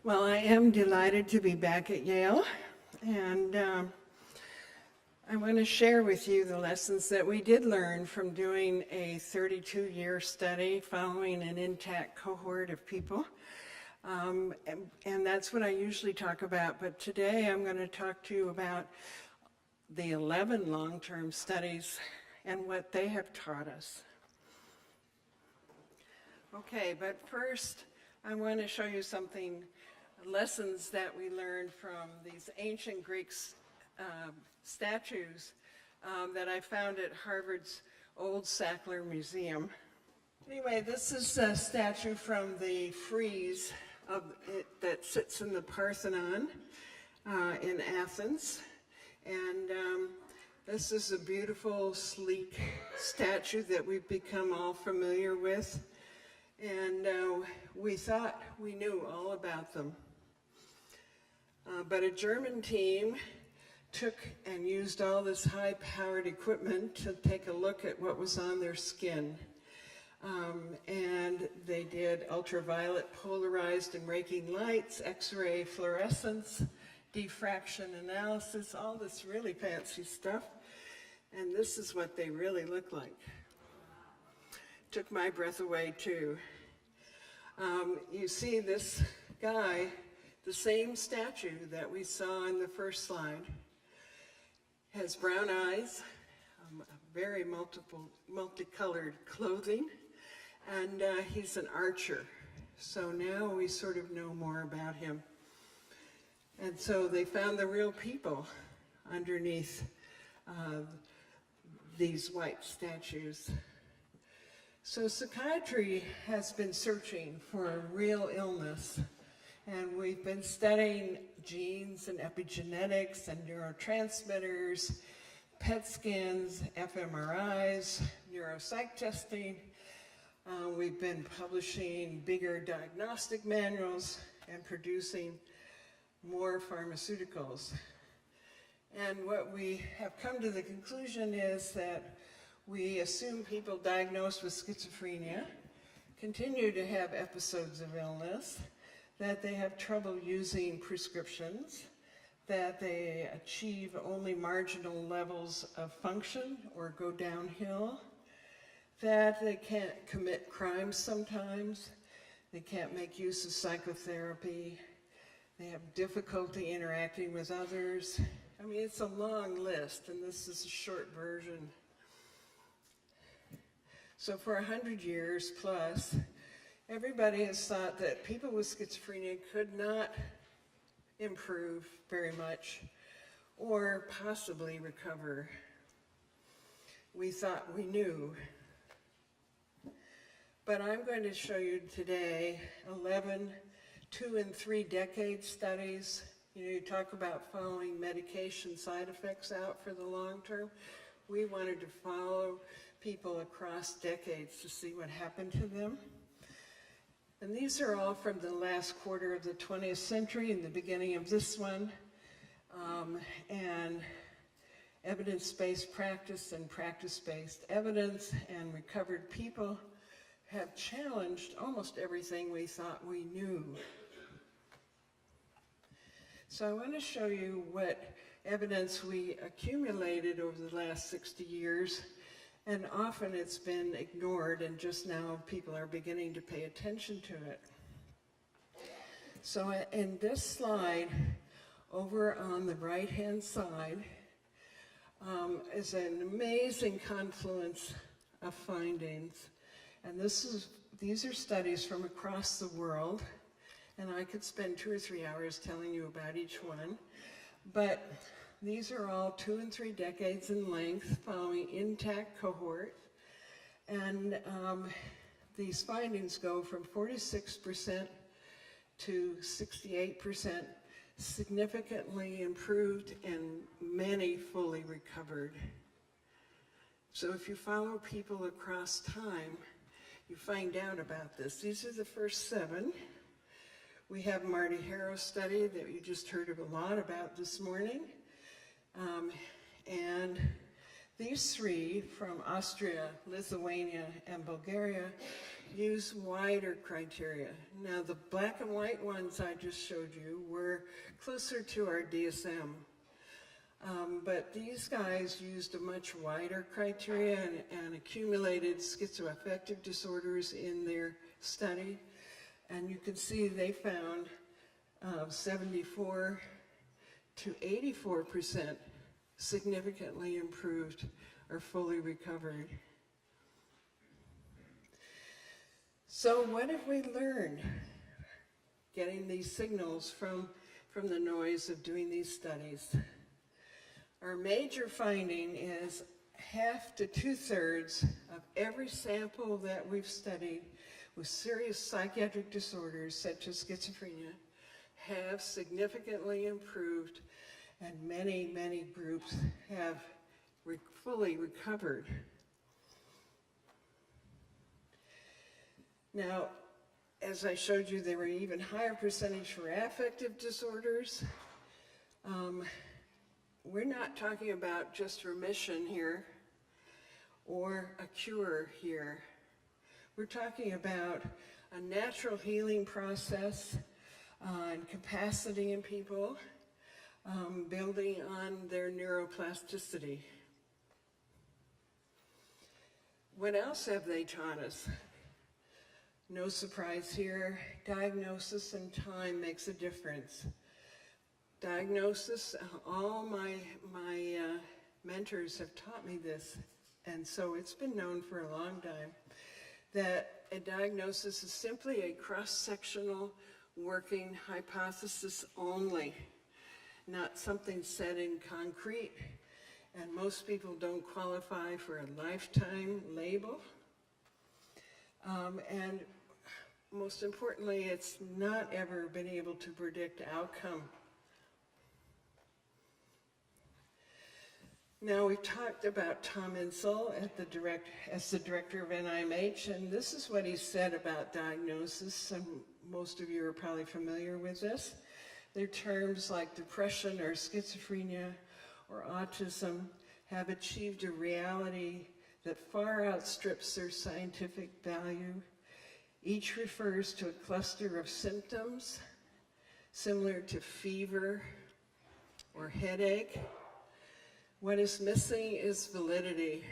Well, I am delighted to be back at Yale, and I want to share with you the lessons that we did learn from doing a 32-year study following an intact cohort of people. And that's what I usually talk about, but today I'm going to talk to you about the 11 long-term studies and what they have taught us. Okay, but first I want to show you something, lessons that we learned from these ancient Greek statues that I found at Harvard's Old Sackler Museum. Anyway, this is a statue from the frieze that sits in the Parthenon in Athens. And this is a beautiful, sleek statue that we've become all familiar with. And we thought we knew all about them. But a German team took and used all this high-powered equipment to take a look at what was on their skin. And they did ultraviolet polarized and raking lights, X-ray fluorescence, diffraction analysis, all this really fancy stuff. And this is what they really look like. Took my breath away too. You see this guy, the same statue that we saw in the first slide, has brown eyes, very multicolored clothing, and he's an archer. So now we sort of know more about him. And so they found the real people underneath these white statues. So psychiatry has been searching for real illness, and we've been studying genes and epigenetics and neurotransmitters, PET scans, fMRIs, neuropsych testing. We've been publishing bigger diagnostic manuals and producing more pharmaceuticals. And what we have come to the conclusion is that we assume people diagnosed with schizophrenia continue to have episodes of illness, that they have trouble using prescriptions, that they achieve only marginal levels of function or go downhill, that they can't commit crimes sometimes, they can't make use of psychotherapy, they have difficulty interacting with others. I mean, it's a long list, and this is a short version. So for 100 years plus, everybody has thought that people with schizophrenia could not improve very much or possibly recover. We thought we knew. But I'm going to show you today 11 2- and 3-decade studies. You talk about following medication side effects out for the long term. We wanted to follow people across decades to see what happened to them. And these are all from the last quarter of the 20th century and the beginning of this one. And evidence-based practice and practice-based evidence and recovered people have challenged almost everything we thought we knew. So I want to show you what evidence we accumulated over the last 60 years, and often it's been ignored, and just now people are beginning to pay attention to it. So in this slide, over on the right-hand side, is an amazing confluence of findings. And these are studies from across the world, and I could spend 2 or 3 hours telling you about each one. But these are all 2 and 3 decades in length, following intact cohort. And these findings go from 46% to 68%, significantly improved, and many fully recovered. So if you follow people across time, you find out about this. These are the first 7. We have Marty Harrow's study that you just heard a lot about this morning. And these 3 from Austria, Lithuania, and Bulgaria use wider criteria. Now, the black and white ones I just showed you were closer to our DSM. But these guys used a much wider criteria and accumulated schizoaffective disorders in their study. And you can see they found 74 to 84% significantly improved or fully recovered. So what have we learned getting these signals from the noise of doing these studies? Our major finding is half to two-thirds of every sample that we've studied with serious psychiatric disorders such as schizophrenia have significantly improved, and many, many groups have fully recovered. Now, as I showed you, there were even higher percentage for affective disorders. We're not talking about just remission here or a cure here. We're talking about a natural healing process and capacity in people, building on their neuroplasticity. What else have they taught us? No surprise here, diagnosis and time makes a difference. Diagnosis, all my mentors have taught me this, and so it's been known for a long time, that a diagnosis is simply a cross-sectional working hypothesis only, not something set in concrete, and most people don't qualify for a lifetime label. And most importantly, it's not ever been able to predict outcome. Now, we've talked about Tom Insel as the director of NIMH, and this is what he said about diagnosis, and most of you are probably familiar with this. Their terms like depression or schizophrenia or autism have achieved a reality that far outstrips their scientific value. Each refers to a cluster of symptoms similar to fever or headache. What is missing is validity.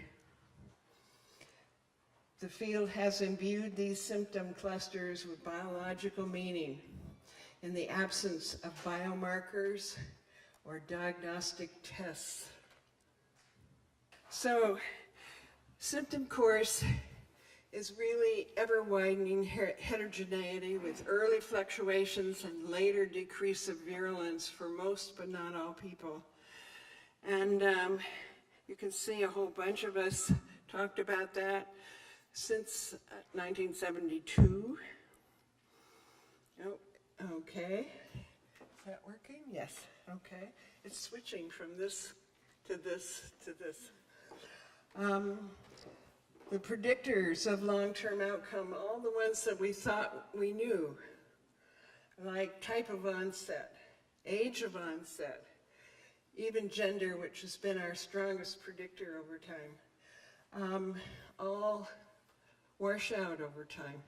The field has imbued these symptom clusters with biological meaning in the absence of biomarkers or diagnostic tests. So, symptom course is really ever-widening heterogeneity with early fluctuations and later decrease of virulence for most but not all people. And you can see a whole bunch of us talked about that since 1972. Oh, okay. Is that working? Yes. Okay. It's switching from this to this to this. The predictors of long-term outcome, all the ones that we thought we knew, like type of onset, age of onset, even gender, which has been our strongest predictor over time, all wash out over time.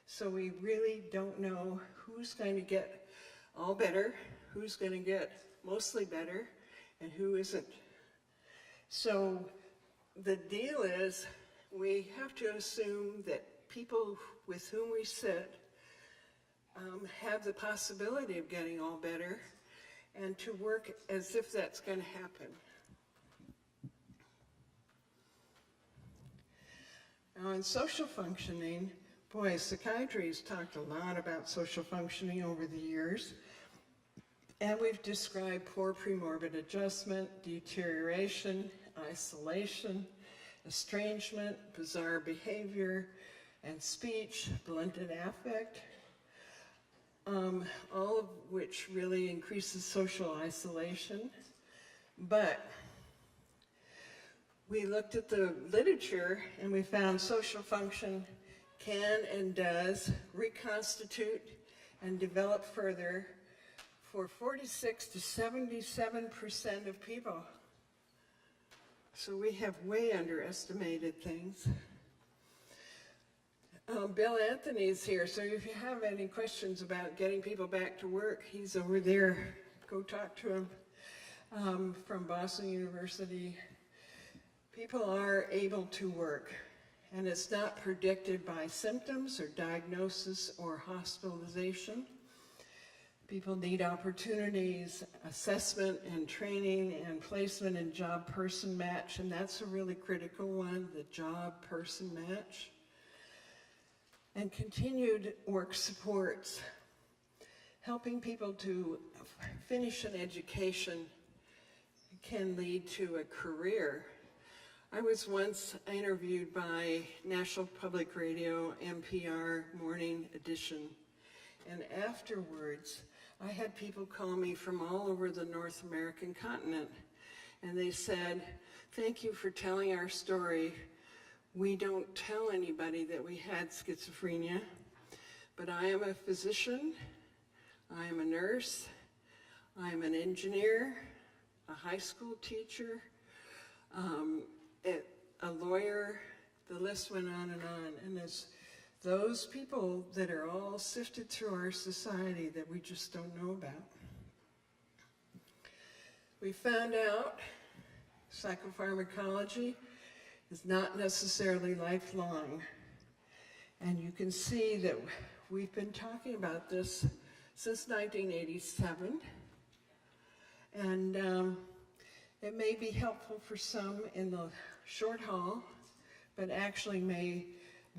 So we really don't know who's going to get all better, who's going to get mostly better, and who isn't. So the deal is we have to assume that people with whom we sit have the possibility of getting all better, and to work as if that's going to happen. Now, in social functioning, boy, psychiatry has talked a lot about social functioning over the years, and we've described poor premorbid adjustment, deterioration, isolation, estrangement, bizarre behavior, and speech, blunted affect, all of which really increases social isolation. But we looked at the literature and we found social function can and does reconstitute and develop further for 46 to 77% of people. So we have way underestimated things. Bill Anthony's here, so if you have any questions about getting people back to work, he's over there. Go talk to him. From Boston University. People are able to work, and it's not predicted by symptoms or diagnosis or hospitalization. People need opportunities, assessment and training and placement and job-person match, and that's a really critical one, the job-person match. And continued work supports, helping people to finish an education can lead to a career. I was once interviewed by National Public Radio, NPR Morning Edition, and afterwards I had people call me from all over the North American continent, and they said, "Thank you for telling our story. We don't tell anybody that we had schizophrenia, but I am a physician, I am a nurse, I am an engineer, a high school teacher, a lawyer," the list went on, and it's those people that are all sifted through our society that we just don't know about. We found out psychopharmacology is not necessarily lifelong, and you can see that we've been talking about this since 1987. And it may be helpful for some in the short haul, but actually may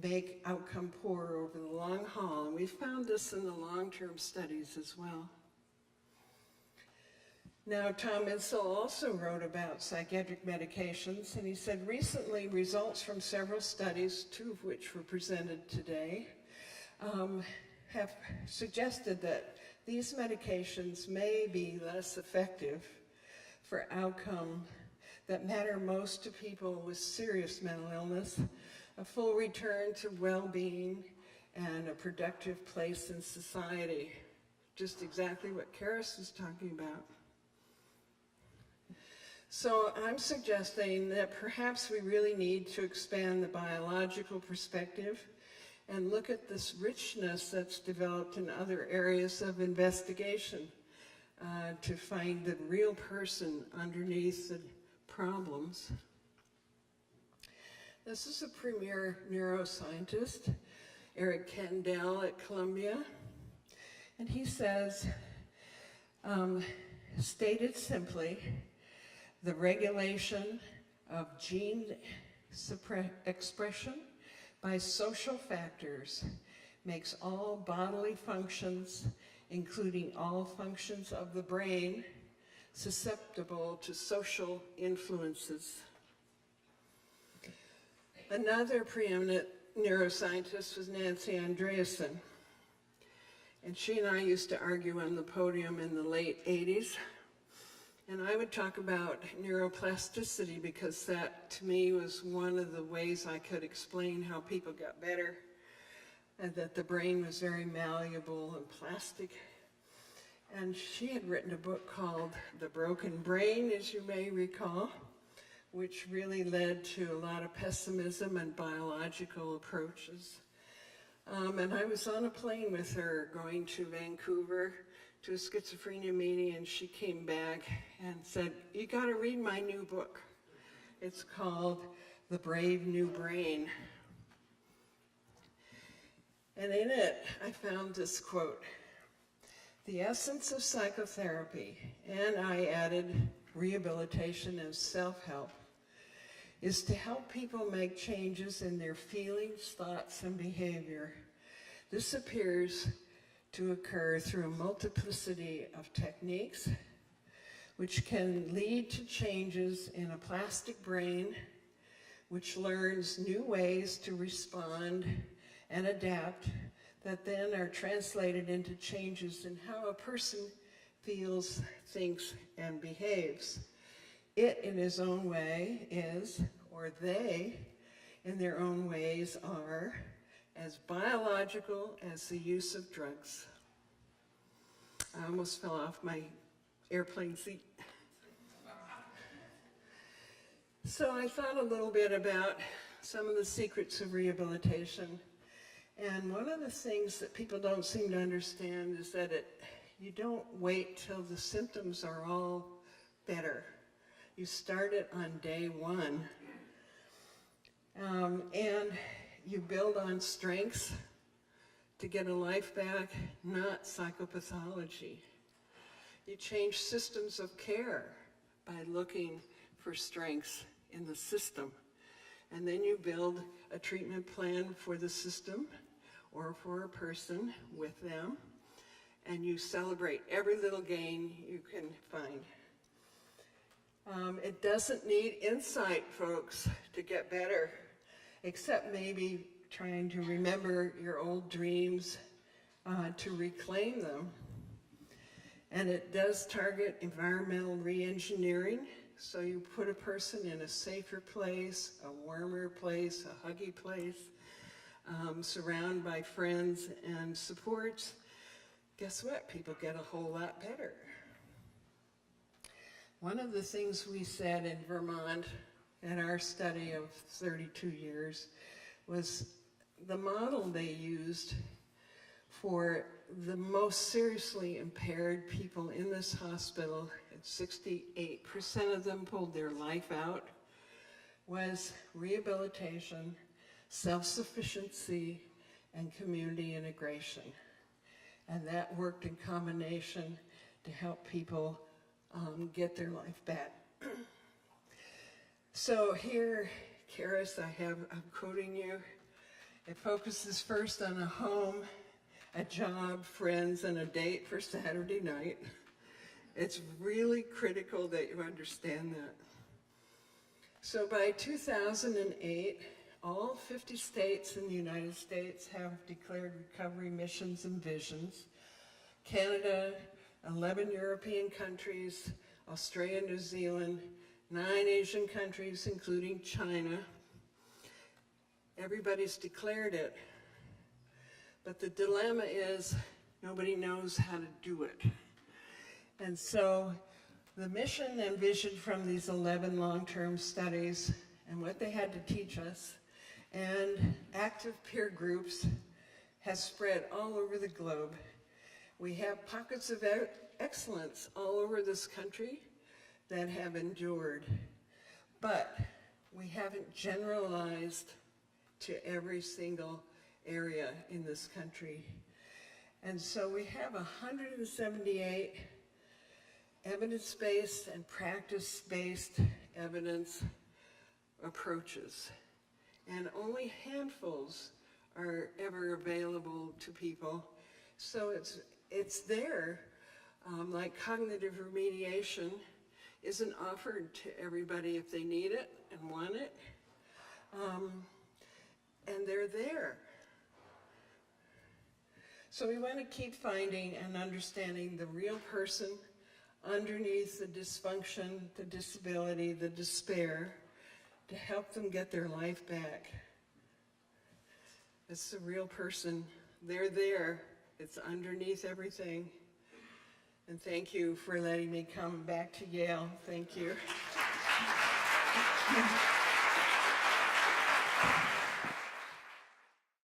make outcome poorer over the long haul. And we found this in the long-term studies as well. Now, Tom Insel also wrote about psychiatric medications, and he said, recently results from several studies, 2 of which were presented today, have suggested that these medications may be less effective for outcome that matter most to people with serious mental illness, a full return to well-being, and a productive place in society. Just exactly what Karis is talking about. So I'm suggesting that perhaps we really need to expand the biological perspective and look at this richness that's developed in other areas of investigation to find the real person underneath the problems. This is a premier neuroscientist, Eric Kandel at Columbia, and he says, stated simply, the regulation of gene expression by social factors makes all bodily functions, including all functions of the brain, susceptible to social influences. Another preeminent neuroscientist was Nancy Andreasen, and she and I used to argue on the podium in the late 80s. And I would talk about neuroplasticity because that, to me, was one of the ways I could explain how people got better, and that the brain was very malleable and plastic. And she had written a book called The Broken Brain, as you may recall, which really led to a lot of pessimism and biological approaches. And I was on a plane with her going to Vancouver to a schizophrenia meeting, and she came back and said, "You got to read my new book. It's called The Brave New Brain." And in it, I found this quote, "The essence of psychotherapy," and I added rehabilitation and self-help, "is to help people make changes in their feelings, thoughts, and behavior. This appears to occur through a multiplicity of techniques, which can lead to changes in a plastic brain, which learns new ways to respond and adapt, that then are translated into changes in how a person feels, thinks, and behaves. It, in his own way, is, or they, in their own ways, are, as biological as the use of drugs." I almost fell off my airplane seat. So I thought a little bit about some of the secrets of rehabilitation, And one of the things that people don't seem to understand is that you don't wait till the symptoms are all better. You start it on day one. And you build on strengths to get a life back, not psychopathology. You change systems of care by looking for strengths in the system. And then you build a treatment plan for the system or for a person with them, and you celebrate every little gain you can find. It doesn't need insight, folks, to get better, except maybe trying to remember your old dreams, to reclaim them. And it does target environmental re-engineering, so you put a person in a safer place, a warmer place, a huggy place, surrounded by friends and supports. Guess what? People get a whole lot better. One of the things we said in Vermont in our study of 32 years was the model they used for the most seriously impaired people in this hospital, and 68% of them pulled their life out, was rehabilitation, self-sufficiency, and community integration. And that worked in combination to help people get their life back. So here, Karis, I'm quoting you. It focuses first on a home, a job, friends, and a date for Saturday night. It's really critical that you understand that. So by 2008, all 50 states in the United States have declared recovery missions and visions. Canada, 11 European countries, Australia, New Zealand, 9 Asian countries, including China. Everybody's declared it. But the dilemma is nobody knows how to do it. And so the mission and vision from these 11 long-term studies and what they had to teach us and active peer groups has spread all over the globe. We have pockets of excellence all over this country that have endured, but we haven't generalized to every single area in this country. And so we have 178 evidence-based and practice-based evidence approaches, and only handfuls are ever available to people. So it's there, like cognitive remediation isn't offered to everybody if they need it and want it, and they're there. So we want to keep finding and understanding the real person underneath the dysfunction, the disability, the despair, to help them get their life back. It's the real person. They're there. It's underneath everything. And thank you for letting me come back to Yale. Thank you.